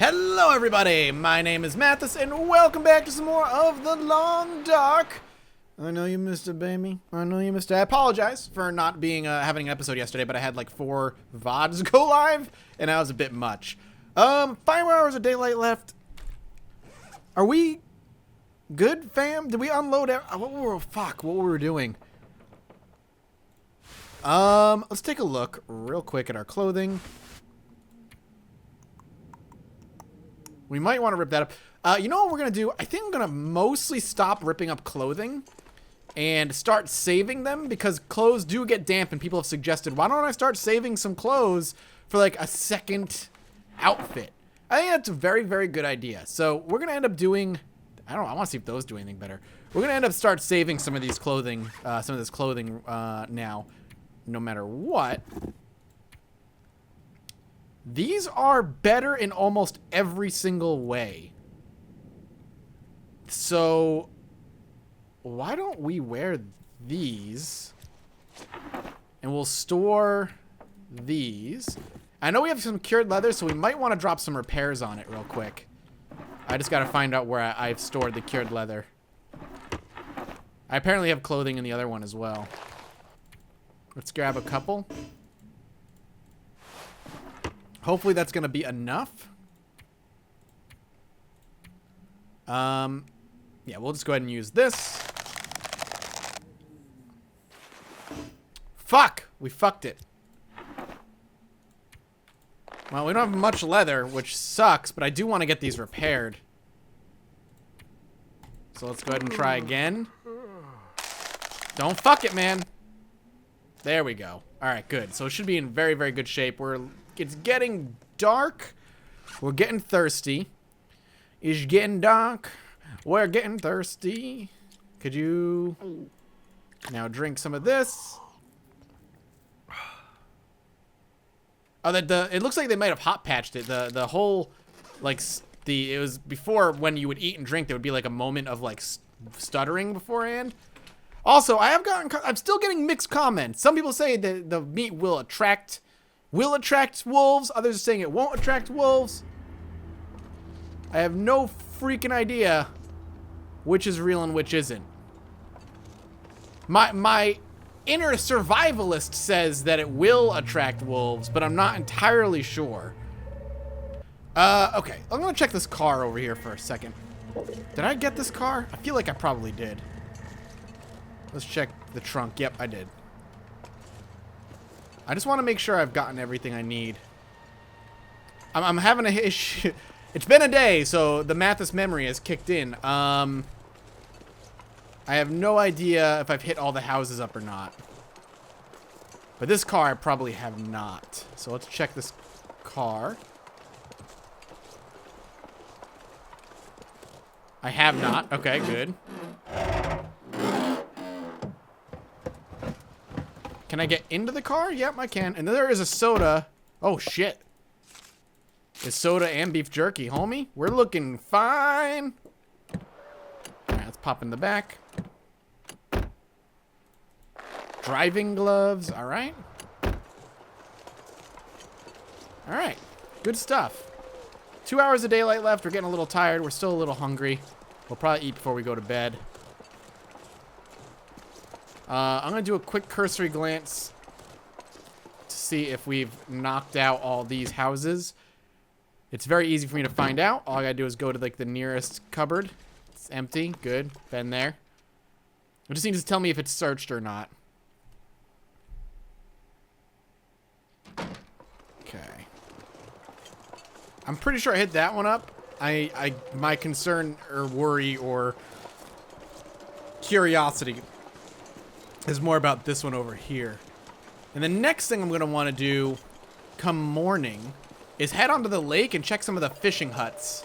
Hello everybody, my name is Mathis and welcome back to some more of The Long Dark. I know you missed it, baby. I know you missed it. I apologize for not being having an episode yesterday, but I had like 4 VODs go live and that was a bit much. 5 more hours of daylight left. Are we good, fam? Did we unload what were we doing? Let's take a look real quick at our clothing. We might want to rip that up. You know what we're going to do? I think I'm going to mostly stop ripping up clothing and start saving them because clothes do get damp and people have suggested, why don't I start saving some clothes for like a second outfit? I think that's a very, very good idea. So we're going to end up doing, I want to see if those do anything better. We're going to end up start saving some of these clothing, some of this clothing now, no matter what. These are better in almost every single way. So, why don't we wear these? And we'll store these. I know we have some cured leather, so we might want to drop some repairs on it real quick. I just got to find out where I've stored the cured leather. I apparently have clothing in the other one as well. Let's grab a couple. Hopefully that's going to be enough. Yeah, we'll just go ahead and use this. Fuck! We fucked it. Well, we don't have much leather, which sucks, but I do want to get these repaired. So let's go ahead and try again. Don't fuck it, man. There we go. Alright, good. So it should be in very, very good shape. It's getting dark. We're getting thirsty. It's getting dark. We're getting thirsty. Could you now drink some of this? Oh, it looks like they might have hot patched it. The whole, like, it was before when you would eat and drink, there would be like a moment of like stuttering beforehand. Also, I'm still getting mixed comments. Some people say that the meat will attract wolves. Others are saying it won't attract wolves. I have no freaking idea which is real and which isn't. My inner survivalist says that it will attract wolves, but I'm not entirely sure. Okay, I'm gonna check this car over here for a second. Did I get this car? I feel like I probably did. Let's check the trunk. Yep, I did. I just want to make sure I've gotten everything I need. I'm having a issue. It's been a day, so the Mathis memory has kicked in. I have no idea if I've hit all the houses up or not. But this car I probably have not. So let's check this car. I have not. Okay, good. Can I get into the car? Yep, I can. And there is a soda. Oh, shit. It's soda and beef jerky, homie. We're looking fine. Alright, let's pop in the back. Driving gloves. Alright. Alright. Good stuff. 2 hours of daylight left. We're getting a little tired. We're still a little hungry. We'll probably eat before we go to bed. I'm going to do a quick cursory glance to see if we've knocked out all these houses. It's very easy for me to find out. All I got to do is go to like the nearest cupboard. It's empty. Good. Been there. It just needs to tell me if it's searched or not. Okay. I'm pretty sure I hit that one up. My concern or worry or curiosity is more about this one over here. And the next thing I'm going to want to do come morning is head onto the lake and check some of the fishing huts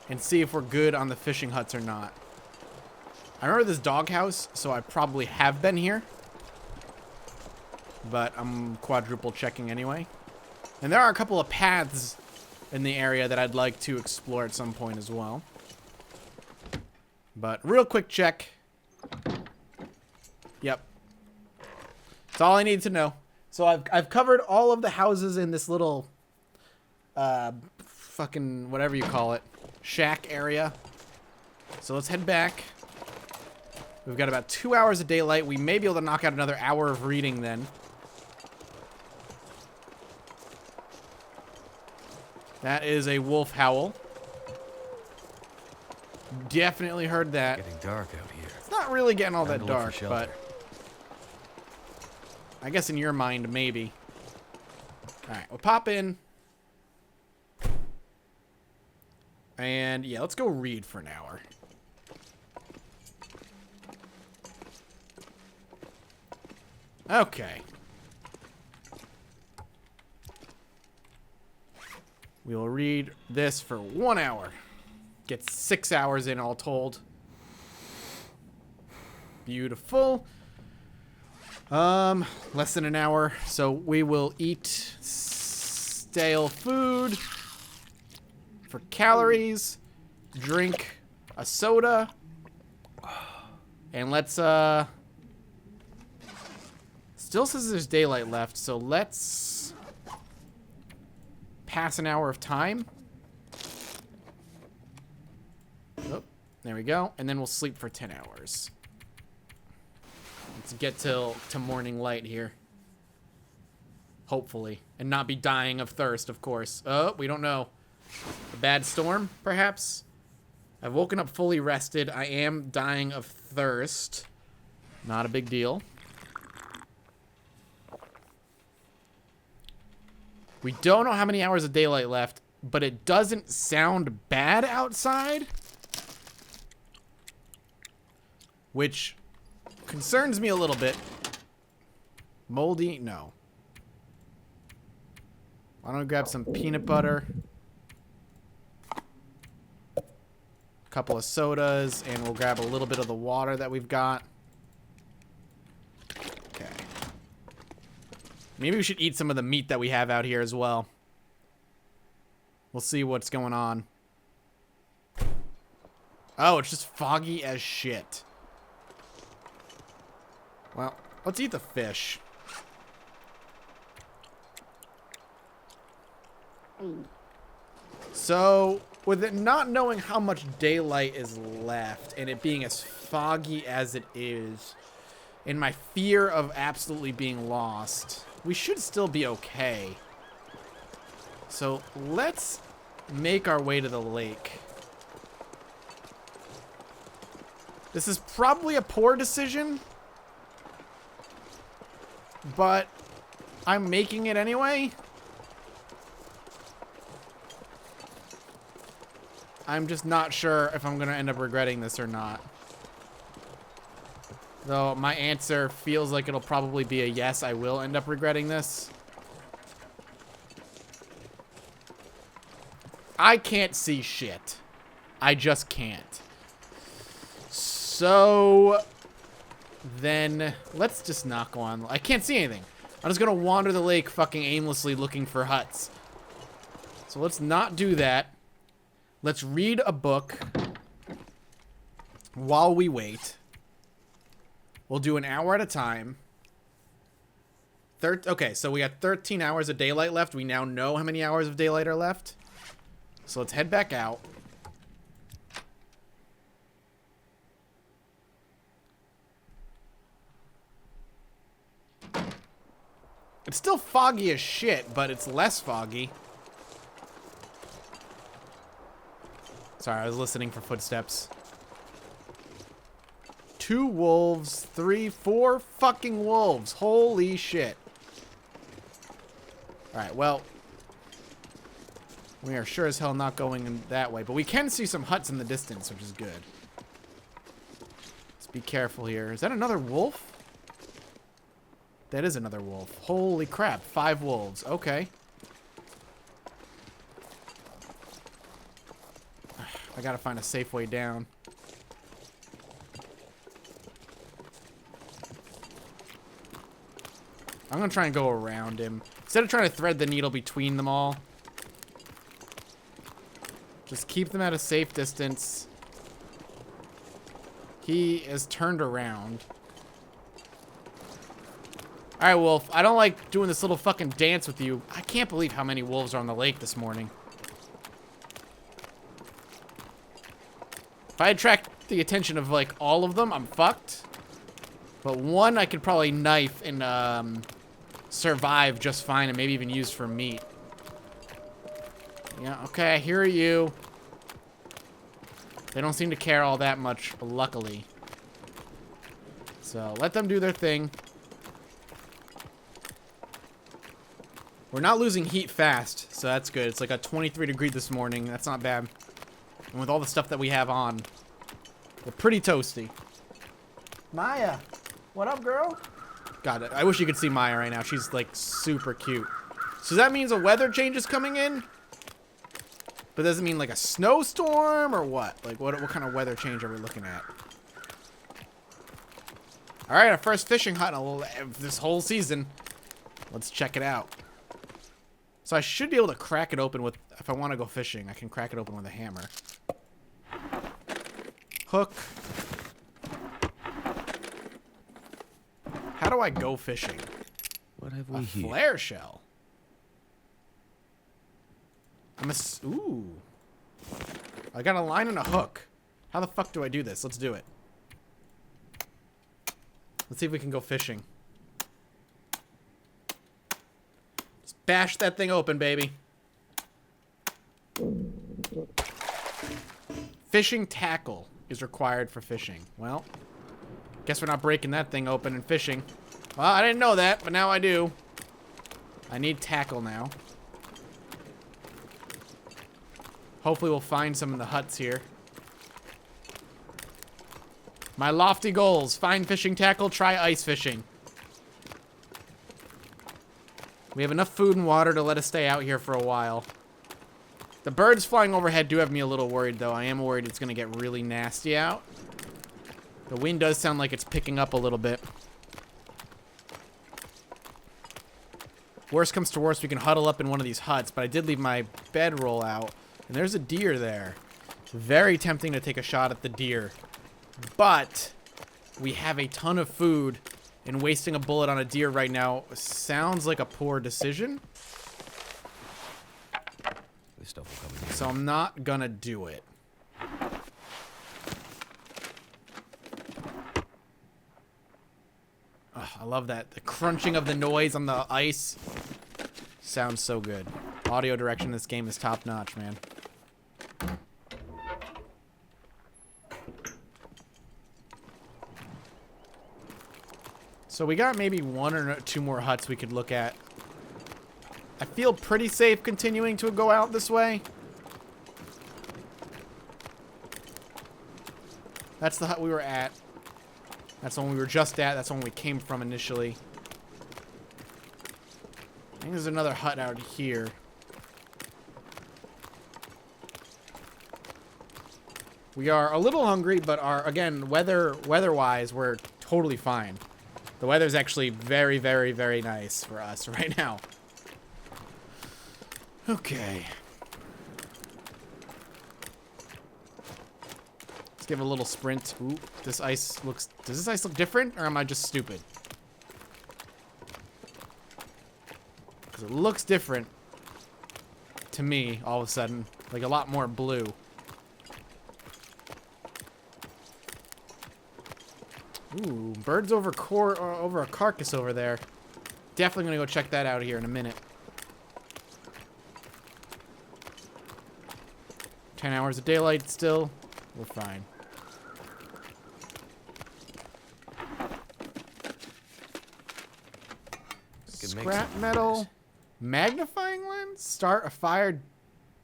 and see if we're good on the fishing huts or not. I remember this doghouse, so I probably have been here, but I'm quadruple checking anyway. And there are a couple of paths in the area that I'd like to explore at some point as well. But real quick check. Yep. That's all I need to know. So I've covered all of the houses in this little fucking whatever you call it, shack area. So let's head back. We've got about 2 hours of daylight. We may be able to knock out another hour of reading then. That is a wolf howl. Definitely heard that. Getting dark out here. It's not really getting all Time that to look dark, for but shelter. I guess in your mind, maybe. Alright, we'll pop in. And yeah, let's go read for an hour. Okay. We will read this for 1 hour. Get 6 hours in all told. Beautiful. Less than an hour. So we will eat stale food for calories. Drink a soda. And let's, still says there's daylight left, so let's pass an hour of time. Oh, there we go. And then we'll sleep for 10 hours. Let's get to morning light here. Hopefully. And not be dying of thirst, of course. Oh, we don't know. A bad storm, perhaps? I've woken up fully rested. I am dying of thirst. Not a big deal. We don't know how many hours of daylight left, but it doesn't sound bad outside. Which concerns me a little bit. Moldy? No. Why don't we grab some peanut butter? A couple of sodas, and we'll grab a little bit of the water that we've got. Okay. Maybe we should eat some of the meat that we have out here as well. We'll see what's going on. Oh, it's just foggy as shit. Well, let's eat the fish. So, with it not knowing how much daylight is left, and it being as foggy as it is, and my fear of absolutely being lost, we should still be okay. So, let's make our way to the lake. This is probably a poor decision, but I'm making it anyway. I'm just not sure if I'm going to end up regretting this or not. Though my answer feels like it'll probably be a yes, I will end up regretting this. I can't see shit. I just can't. So then let's just not go on. I can't see anything. I'm just going to wander the lake fucking aimlessly looking for huts. So let's not do that. Let's read a book while we wait. We'll do an hour at a time. Okay, so we got 13 hours of daylight left. We now know how many hours of daylight are left. So let's head back out. It's still foggy as shit, but it's less foggy. Sorry, I was listening for footsteps. 2 wolves, 3, 4 fucking wolves. Holy shit. Alright, well. We are sure as hell not going in that way. But we can see some huts in the distance, which is good. Let's be careful here. Is that another wolf? That is another wolf. Holy crap. 5 wolves. Okay. I gotta find a safe way down. I'm gonna try and go around him. Instead of trying to thread the needle between them all. Just keep them at a safe distance. He is turned around. Alright, wolf. I don't like doing this little fucking dance with you. I can't believe how many wolves are on the lake this morning. If I attract the attention of, like, all of them, I'm fucked. But one I could probably knife and, survive just fine and maybe even use for meat. Yeah, okay, I hear you. They don't seem to care all that much, luckily. So, let them do their thing. We're not losing heat fast, so that's good. It's like a 23 degree this morning. That's not bad. And with all the stuff that we have on, we're pretty toasty. Maya, what up, girl? God, I wish you could see Maya right now. She's, like, super cute. So that means a weather change is coming in? But does it mean, like, a snowstorm or what? Like, what kind of weather change are we looking at? All right, our first fishing hut in this whole season. Let's check it out. So I should be able to crack it open with, if I want to go fishing, I can crack it open with a hammer. Hook. How do I go fishing? What have we here? A flare shell. Ooh. I got a line and a hook. How the fuck do I do this? Let's do it. Let's see if we can go fishing. Just bash that thing open, baby. Fishing tackle is required for fishing. Well, guess we're not breaking that thing open and fishing. Well, I didn't know that, but now I do. I need tackle now. Hopefully we'll find some in the huts here. My lofty goals. Find fishing tackle, try ice fishing. We have enough food and water to let us stay out here for a while. The birds flying overhead do have me a little worried, though. I am worried it's going to get really nasty out. The wind does sound like it's picking up a little bit. Worst comes to worst, we can huddle up in one of these huts, but I did leave my bedroll out. And there's a deer there. It's very tempting to take a shot at the deer. But we have a ton of food, and wasting a bullet on a deer right now sounds like a poor decision. This stuff will come in. So I'm not gonna do it. Ugh, I love that. The crunching of the noise on the ice sounds so good. Audio direction in this game is top notch, man. So we got maybe one or two more huts we could look at. I feel pretty safe continuing to go out this way. That's the hut we were at. That's the one we were just at. That's the one we came from initially. I think there's another hut out here. We are a little hungry, but again, weather-wise, we're totally fine. The weather's actually very, very, very nice for us right now. Okay. Let's give it a little sprint. Ooh, this ice looks... Does this ice look different, or am I just stupid? Because it looks different to me, all of a sudden. Like a lot more blue. Ooh, birds over a carcass over there. Definitely gonna go check that out here in a minute. 10 hours of daylight still. We're fine. Scrap metal. Magnifying lens? Start a fire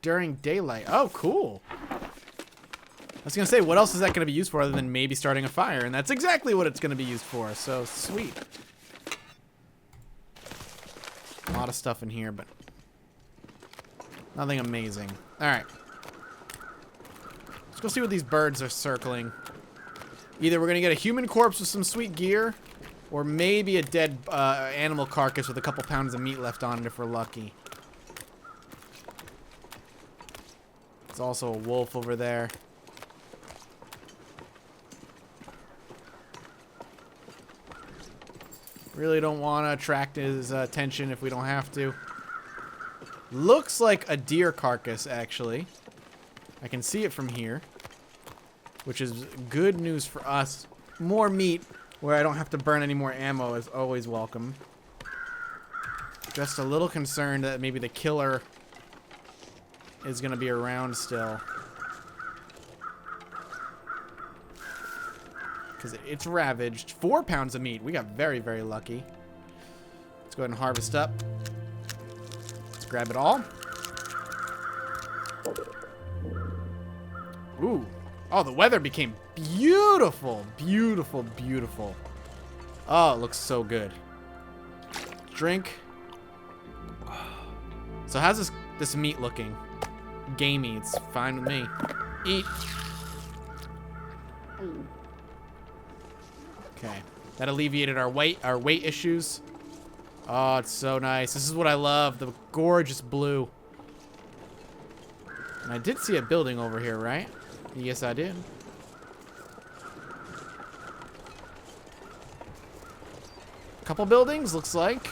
during daylight. Oh, cool. I was going to say, what else is that going to be used for other than maybe starting a fire? And that's exactly what it's going to be used for. So, sweet. A lot of stuff in here, but nothing amazing. All right. Let's go see what these birds are circling. Either we're going to get a human corpse with some sweet gear, or maybe a dead animal carcass with a couple pounds of meat left on it if we're lucky. There's also a wolf over there. Really don't want to attract his attention if we don't have to. Looks like a deer carcass, actually. I can see it from here. which is good news for us. More meat where I don't have to burn any more ammo is always welcome. Just a little concerned that maybe the killer is going to be around still. Because it's ravaged. 4 pounds of meat. We got very, very lucky. Let's go ahead and harvest up. Let's grab it all. Ooh. Oh, the weather became beautiful. Beautiful, beautiful. Oh, it looks so good. Drink. So how's this meat looking? Gamey. It's fine with me. Eat. Okay. That alleviated our weight issues. Oh, it's so nice. This is what I love. The gorgeous blue. And I did see a building over here, right? Yes, I did. Couple buildings, looks like.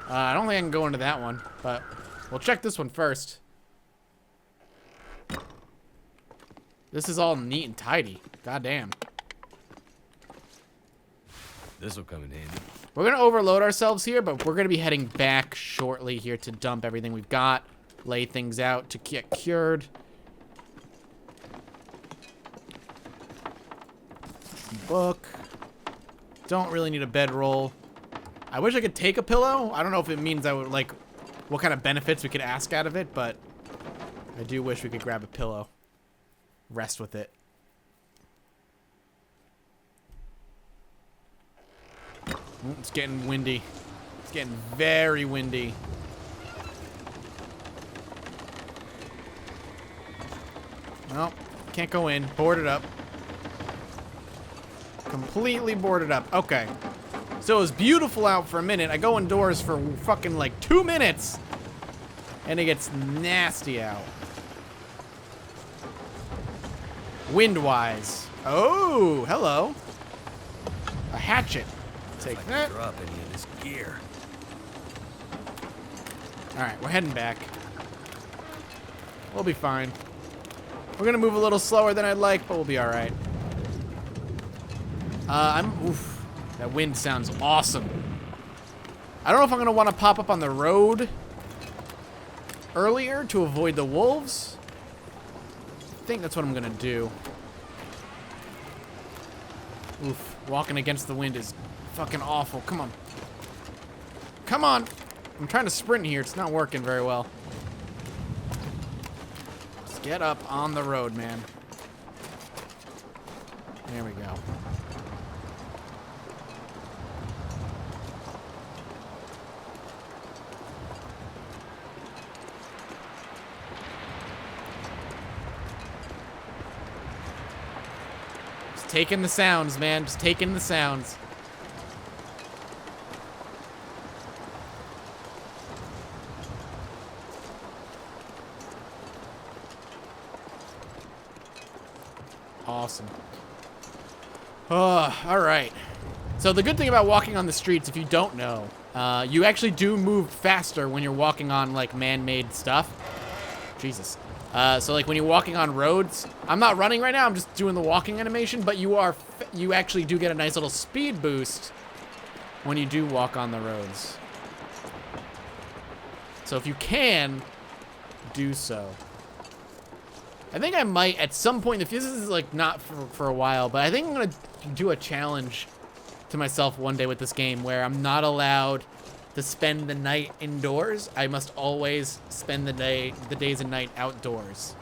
I don't think I can go into that one, but we'll check this one first. This is all neat and tidy. Goddamn. This will come in handy. We're going to overload ourselves here, but we're going to be heading back shortly here to dump everything we've got. Lay things out to get cured. Book. Don't really need a bedroll. I wish I could take a pillow. I don't know if it means I would, like, what kind of benefits we could ask out of it, but I do wish we could grab a pillow. Rest with it. Ooh, it's getting windy. It's getting very windy. Nope, can't go in. Boarded up. Completely boarded up. Okay. So it was beautiful out for a minute. I go indoors for fucking like 2 minutes. And it gets nasty out. Wind-wise. Oh, hello. A hatchet. Take If I that. can drop any of this gear. Alright, we're heading back. We'll be fine. We're gonna move a little slower than I'd like, but we'll be alright. Oof. That wind sounds awesome. I don't know if I'm gonna want to pop up on the road earlier to avoid the wolves. I think that's what I'm gonna do. Oof. Walking against the wind is fucking awful. Come on. Come on. I'm trying to sprint here. It's not working very well. Let's get up on the road, man. There we go. Just taking the sounds, man. Just taking the sounds. Awesome. Oh, all right. So the good thing about walking on the streets, if you don't know, you actually do move faster when you're walking on like man-made stuff. Jesus. So like when you're walking on roads, I'm not running right now. I'm just doing the walking animation, but you actually do get a nice little speed boost when you do walk on the roads. So if you can, do so. I think I might, at some point, if this is like not for a while, but I think I'm gonna do a challenge to myself one day with this game where I'm not allowed to spend the night indoors. I must always spend the days and night outdoors.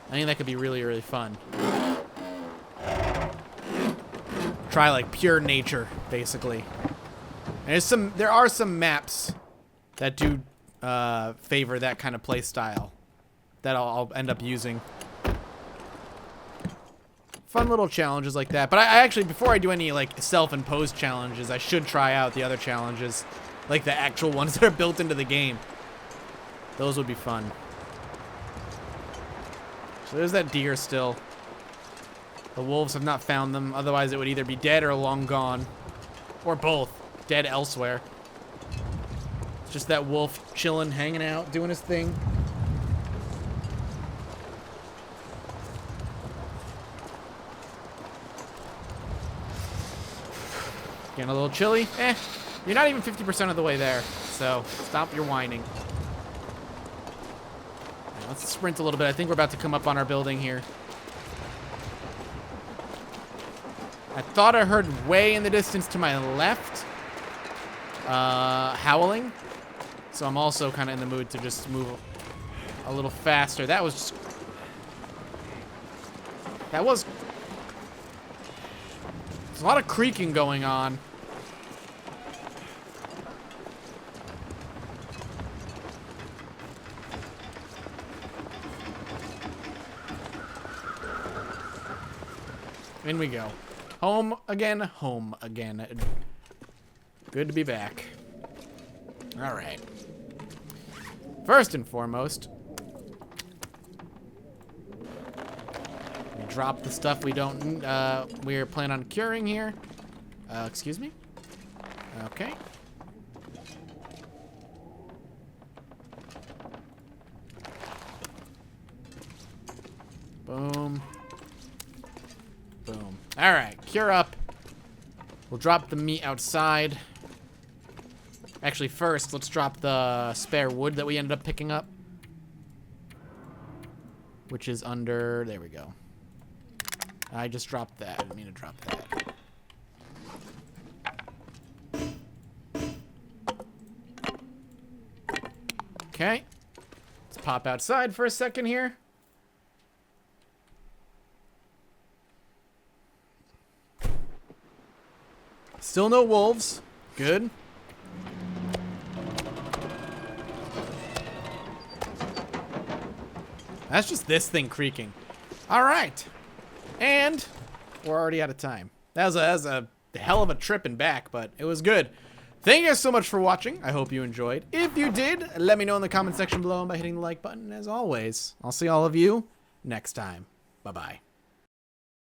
I think that could be really, really fun. Try like pure nature, basically. And there are some maps that do favor that kind of play style that I'll end up using. Fun little challenges like that. But I actually, before I do any like self-imposed challenges, I should try out the other challenges, like the actual ones that are built into the game. Those would be fun. So there's that deer still. The wolves have not found them. Otherwise, it would either be dead or long gone. Or both. Dead elsewhere. It's just that wolf chilling, hanging out, doing his thing. Getting a little chilly. You're not even 50% of the way there, so stop your whining. Right, let's sprint a little bit. I think we're about to come up on our building here. I thought I heard way in the distance to my left howling, so I'm also kind of in the mood to just move a little faster. That was there's a lot of creaking going on. In we go. Home again, home again. Good to be back. All right. First and foremost, we drop the stuff we don't, we're planning on curing here. Excuse me? Okay. Boom. Boom. All right, cure up. We'll drop the meat outside. Actually, first, let's drop the spare wood that we ended up picking up. Which is under... There we go. I just dropped that. I didn't mean to drop that. Okay. Let's pop outside for a second here. Still no wolves. Good. That's just this thing creaking. All right. And we're already out of time. That was a hell of a trip and back, but it was good. Thank you guys so much for watching. I hope you enjoyed. If you did, let me know in the comment section below by hitting the like button. As always, I'll see all of you next time. Bye-bye.